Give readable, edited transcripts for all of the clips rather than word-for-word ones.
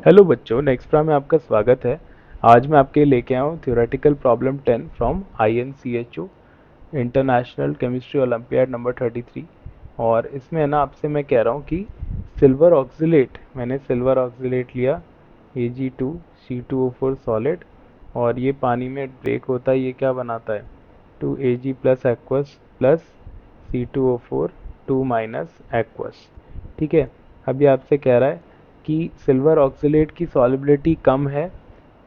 Hello बच्चों, next में आपका स्वागत है। आज मैं आपके लिए लेके आया हूँ theoretical problem 10 from INCHO international chemistry olympiad number 33। और इसमें है ना, आपसे मैं कह रहा हूँ कि सिल्वर ऑक्सीलेट, मैंने सिल्वर ऑक्सीलेट लिया Ag2C2O4 सॉलिड, और ये पानी में ब्रेक होता है, ये क्या बनाता है 2Ag plus aqueous plus C2O4 2 minus aqueous. ठीक है। अब ये आपसे कह रहा है कि सिल्वर ऑक्सीलेट की सॉलिबिलिटी कम है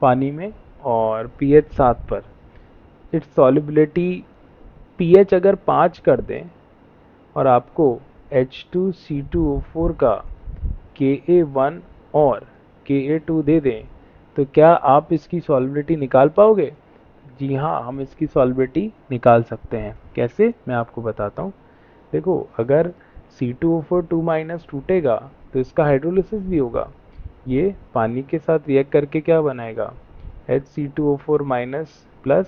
पानी में और पीएच 7 पर। इट्स सॉलिबिलिटी पीएच अगर 5 कर दें और आपको H2C2O4 का Ka1 और Ka2 दे दें, तो क्या आप इसकी सॉलिबिलिटी निकाल पाओगे? जी हाँ, हम इसकी सॉलिबिलिटी निकाल सकते हैं। कैसे, मैं आपको बताता हूँ। देखो, अगर C2O4 2 माइनस टूटेगा तो इसका हाइड्रोलिसिस भी होगा। ये पानी के साथ रिएक्ट करके क्या बनाएगा HC2O4 minus plus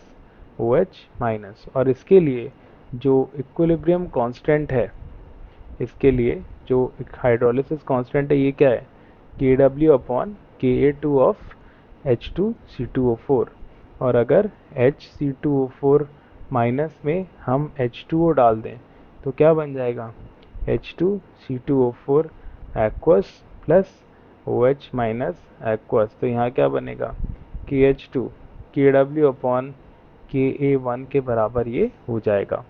OH minus. और इसके लिए जो इक्विलिब्रियम कांस्टेंट है, इसके लिए जो हाइड्रोलिसिस कांस्टेंट है, ये क्या है Kw upon Ka2 of H2C2O4। और अगर HC2O4 माइनस में हम H2O डाल दें तो क्या बन जाएगा H2C2O4 aqueous plus OH minus aqueous. तो यहाँ क्या बनेगा KH2 Kw अपॉन Ka1 के बराबर ये हो जाएगा।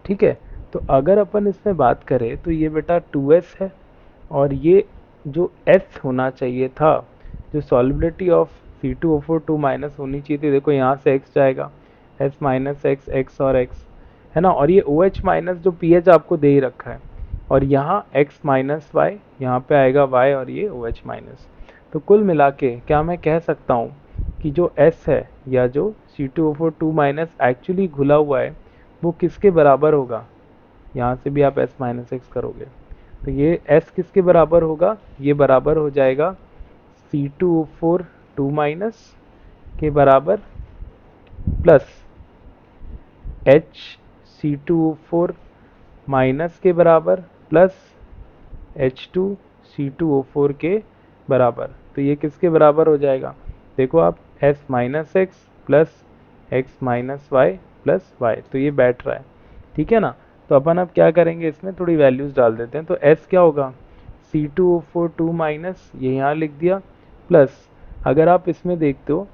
ठीक है। तो अगर अपन इसमें बात करें तो ये बेटा 2s है, और ये जो s होना चाहिए था, जो सॉलिबिलिटी ऑफ C2O4 2 माइनस होनी चाहिए थी, देखो यहाँ से x जाएगा, s माइनस एक्स, x और x है ना। और ये OH माइनस जो pH आपको दे ही रखा है, और यहाँ x माइनस वाई, यहाँ पे आएगा y, और ये OH माइनस। तो कुल मिला के क्या मैं कह सकता हूँ कि जो s है, या जो C2O4 2 माइनस एक्चुअली घुला हुआ है, वो किसके बराबर होगा? यहाँ से भी आप s माइनस एक्स करोगे तो ये s किसके बराबर होगा? ये बराबर हो जाएगा C2O4 2 माइनस के बराबर प्लस HC2O4 माइनस के बराबर प्लस H2C2O4 के बराबर। तो ये किसके बराबर हो जाएगा? देखो आप, s minus x plus x minus y plus y, तो ये बैठ रहा है। ठीक है ना। तो अपन अब क्या करेंगे, इसमें थोड़ी वैल्यूज डाल देते हैं। तो s क्या होगा C2O4 2 माइनस, ये यहाँ लिख दिया, प्लस अगर आप इसमें देखते हो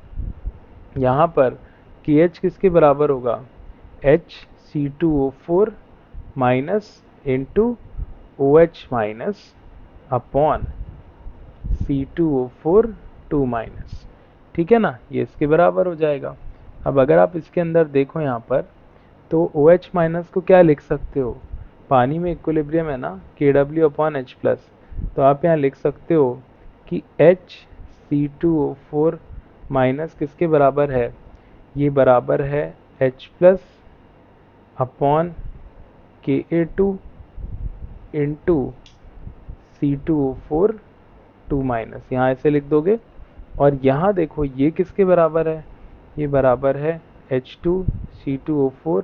यहाँ पर KH किसके बराबर होगा HC2O4 minus into OH minus upon C2O4 2 minus. ठीक है ना, ये इसके बराबर हो जाएगा। अब अगर आप इसके अंदर देखो यहाँ पर, तो OH माइनस को क्या लिख सकते हो, पानी में इक्विलिब्रियम है ना Kw अपॉन H प्लस, तो आप यहाँ लिख सकते हो कि HC2O4 माइनस किसके बराबर है, ये बराबर है H plus upon Ka2 into C2O4 2 minus, यहाँ ऐसे लिख दोगे। और यहाँ देखो ये किसके बराबर है, ये बराबर है H2C2O4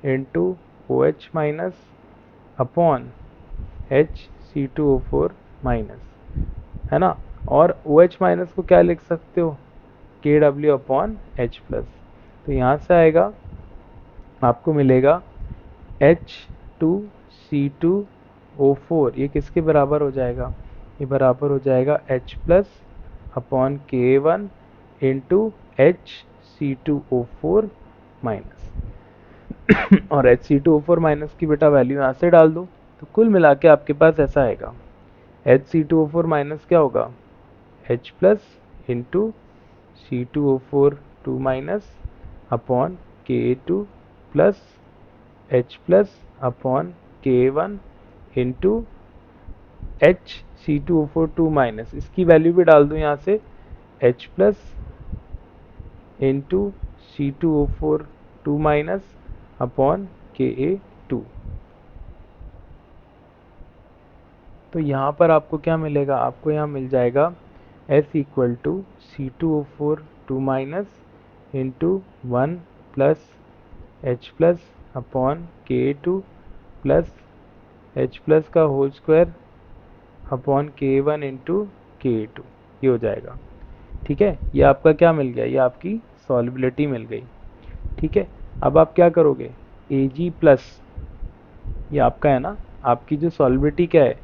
into OH minus upon HC2O4 minus, है ना। और OH माइनस को क्या लिख सकते हो Kw अपॉन H प्लस। तो यहाँ से आएगा, आपको मिलेगा H2C2O4, ये किसके बराबर हो जाएगा, ये बराबर हो जाएगा H plus upon Ka1 into HC2O4 minus. और HC2O4 माइनस की बेटा वैल्यू यहाँ से डाल दो, तो कुल मिला के आपके पास ऐसा आएगा HC2O4 माइनस क्या होगा H plus into C2O4 2 minus upon Ka2 plus H plus upon Ka1 into HC2O4 2 minus, इसकी वैल्यू भी डाल दो यहाँ से H plus into C2O4 2 minus upon Ka2। तो यहाँ पर आपको क्या मिलेगा, आपको यहाँ मिल जाएगा S equal to C2O4 2 minus into 1 plus H plus upon Ka2 plus H plus का whole square upon Ka1 into Ka2। ये हो जाएगा। ठीक है, ये आपका क्या मिल गया, ये आपकी सॉल्युबिलिटी मिल गई। ठीक है, अब आप क्या करोगे, Ag प्लस, ये आपका है ना, आपकी जो सॉल्युबिलिटी क्या है,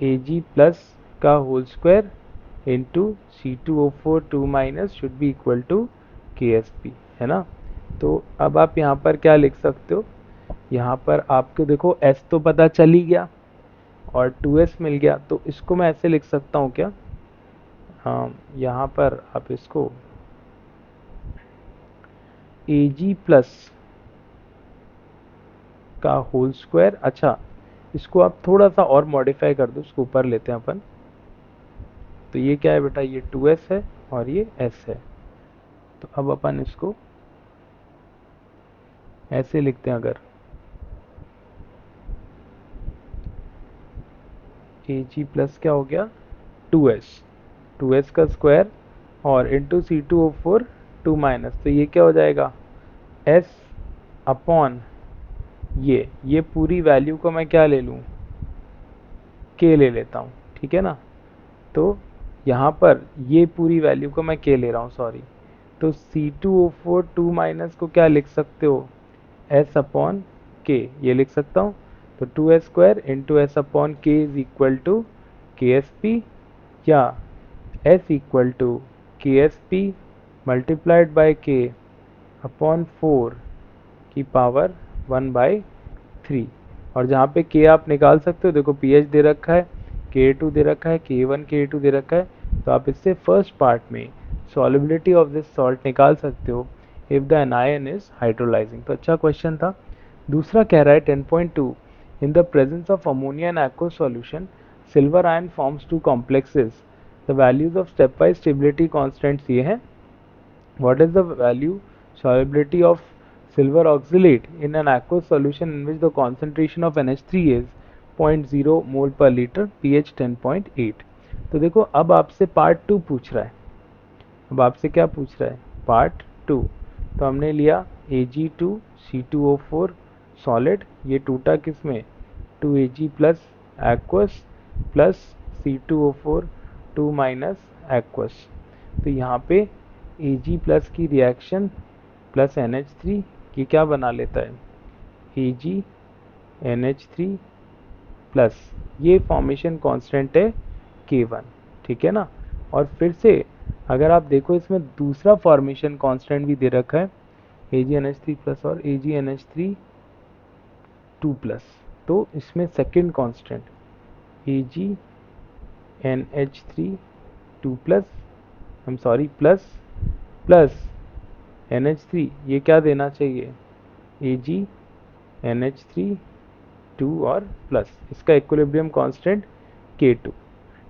Ag प्लस का whole square into C2O4 2 minus should be equal to KSP, है ना। तो अब आप यहाँ पर क्या लिख सकते हो, यहाँ पर आपको देखो S तो पता चल ही गया और 2S मिल गया, तो इसको मैं ऐसे लिख सकता हूँ क्या, हाँ, यहाँ पर आप इसको Ag प्लस का होल स्क्वायर, अच्छा इसको आप थोड़ा सा और मॉडिफाई कर दो, इसको ऊपर लेते हैं अपन। तो ये क्या है बेटा, ये 2S है और ये S है। तो अब अपन इसको ऐसे लिखते हैं, अगर Ag प्लस क्या हो गया, 2S, 2S का स्क्वायर और इंटू C2O4 2 माइनस, तो ये क्या हो जाएगा, S अपॉन ये पूरी वैल्यू को मैं क्या ले लूँ, K ले लेता हूँ, ठीक है ना। तो यहाँ पर ये पूरी वैल्यू को मैं K ले रहा हूँ, सॉरी। तो C2O4 2 माइनस को क्या लिख सकते हो, S अपॉन K, ये लिख सकता हूँ। तो 2S square into S upon K is equal to KSP, या S equal to KSP multiplied by K upon 4 की पावर 1/3। और जहाँ पे K आप निकाल सकते हो, देखो pH दे रखा है, Ka2 दे रखा है, K1 Ka2 दे रखा है, तो आप इससे फर्स्ट पार्ट में solubility of this salt निकाल सकते हो if the anion is hydrolyzing। तो अच्छा क्वेश्चन था। दूसरा कह रहा है 10.2, in the presence of ammonia and aqueous solution silver ion forms two complexes, the values of stepwise stability constants ये हैं। What is the value solubility of silver oxalate in an aqueous solution in which the concentration of NH3 is 0.0 मोल पर litre, pH 10.8। तो देखो अब आपसे part 2 पूछ रहा है, अब आपसे क्या पूछ रहा है, पार्ट 2। तो हमने लिया Ag2C2O4 सॉलिड, ये टूटा किस में, 2Ag plus aqueous plus C2O4 2 minus aqueous. तो यहाँ पे Ag प्लस की रिएक्शन प्लस NH3 ये क्या बना लेता है, AgNH3 प्लस, ये फॉर्मेशन कांस्टेंट है K1, ठीक है ना। और फिर से अगर आप देखो इसमें दूसरा फॉर्मेशन कांस्टेंट भी दे रखा है, AgNH3 प्लस और AgNH3 2 प्लस, तो इसमें second constant AgNH3 2 plus, I am sorry plus plus NH3 ये क्या देना चाहिए, AgNH3 2 और प्लस, इसका इक्विलिब्रियम कांस्टेंट K2।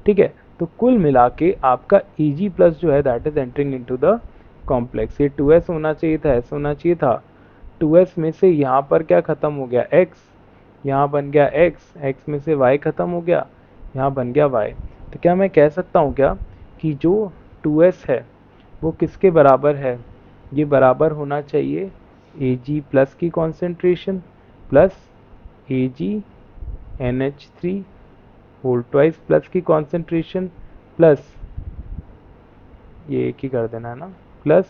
ठीक है, तो कुल मिला के आपका Eg प्लस जो है that is entering into the complex. ये 2S होना चाहिए था, S होना चाहिए था। 2S में से यहाँ पर क्या खत्म हो गया, X, यहाँ बन गया X, X में से Y खत्म हो गया, यहाँ बन गया Y। तो क्या मैं कह सकता हूँ क्या कि जो 2S है वो किसके बराबर है, ये बराबर होना चाहिए Ag प्लस की concentration plus AgNH3 whole twice plus की कॉन्सेंट्रेशन प्लस, ये एक ही कर देना है ना, प्लस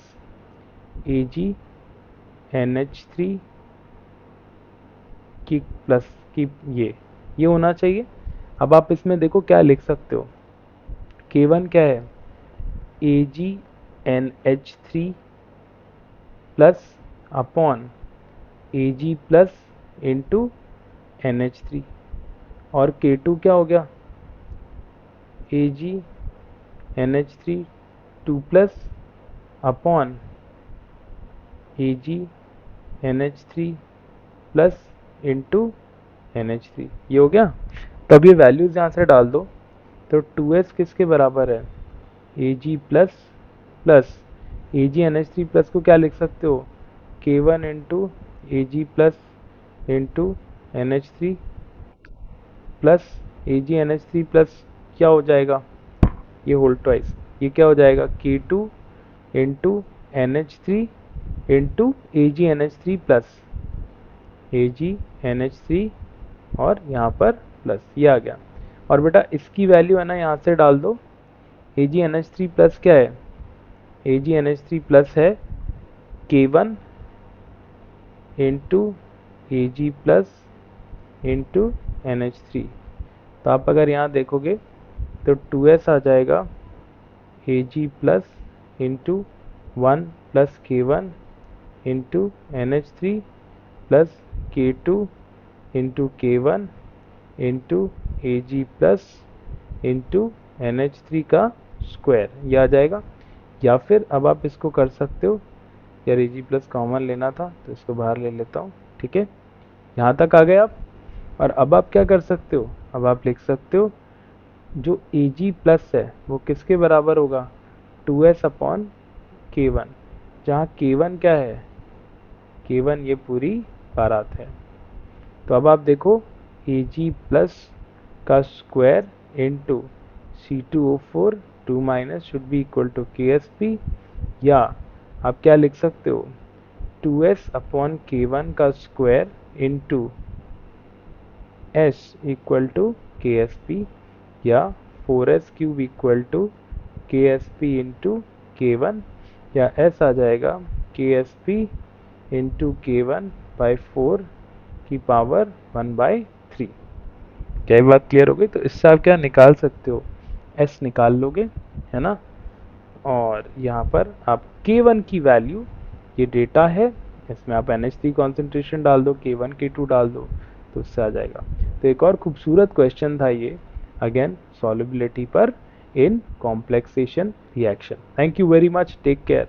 AgNH3 की प्लस की, ये होना चाहिए। अब आप इसमें देखो क्या लिख सकते हो, K1 क्या है, AgNH3 plus upon Ag plus into NH3, और K2 क्या हो गया, AgNH3 2 plus upon AgNH3 plus into NH3, ये हो गया। तब ये वैल्यूज यहाँ से डाल दो, तो 2S किसके बराबर है, Ag plus plus AgNH3 plus को क्या लिख सकते हो, K1 into Ag plus into NH3 plus AgNH3 plus क्या हो जाएगा, ये होल ट्वाइस, ये क्या हो जाएगा, K2 into NH3 into AgNH3 plus AgNH3 और यहाँ पर प्लस, ये आ गया। और बेटा इसकी वैल्यू है ना यहाँ से डाल दो, AgNH3 प्लस क्या है? AgNH3 प्लस है K1 into Ag plus into NH3। तो आप अगर यहाँ देखोगे तो 2s आ जाएगा Ag plus into 1 plus K1 into NH3 plus K2 into K1 into Ag plus into NH3 का स्क्वायर, ये आ जाएगा। या फिर अब आप इसको कर सकते हो, यार Ag प्लस कॉमन लेना था तो इसको बाहर ले लेता हूँ, ठीक है। यहाँ तक आ गए आप। और अब आप क्या कर सकते हो, अब आप लिख सकते हो जो Ag प्लस है वो किसके बराबर होगा? 2s अपॉन K1, जहाँ K1 क्या है? K1 ये पूरी बारात है। तो अब आप देखो Ag प्लस का square into C2O4 2 minus should be equal to KSP, या आप क्या लिख सकते हो 2s अपॉन K1 का square into S equal to KSP, या 4s cube equal to KSP into K1, या S आ जाएगा KSP इंटू K1 बाई 4 की पावर 1/3। क्या ये बात क्लियर हो गई? तो इससे आप क्या निकाल सकते हो, S निकाल लोगे, है ना। और यहाँ पर आप K1 की वैल्यू, ये डेटा है, इसमें आप NH3 कॉन्सेंट्रेशन डाल दो, K1 K2 डाल दो, तो उससे आ जाएगा। तो एक और खूबसूरत क्वेश्चन था ये, अगेन सॉल्युबिलिटी पर in complexation reaction. Thank you very much, take care.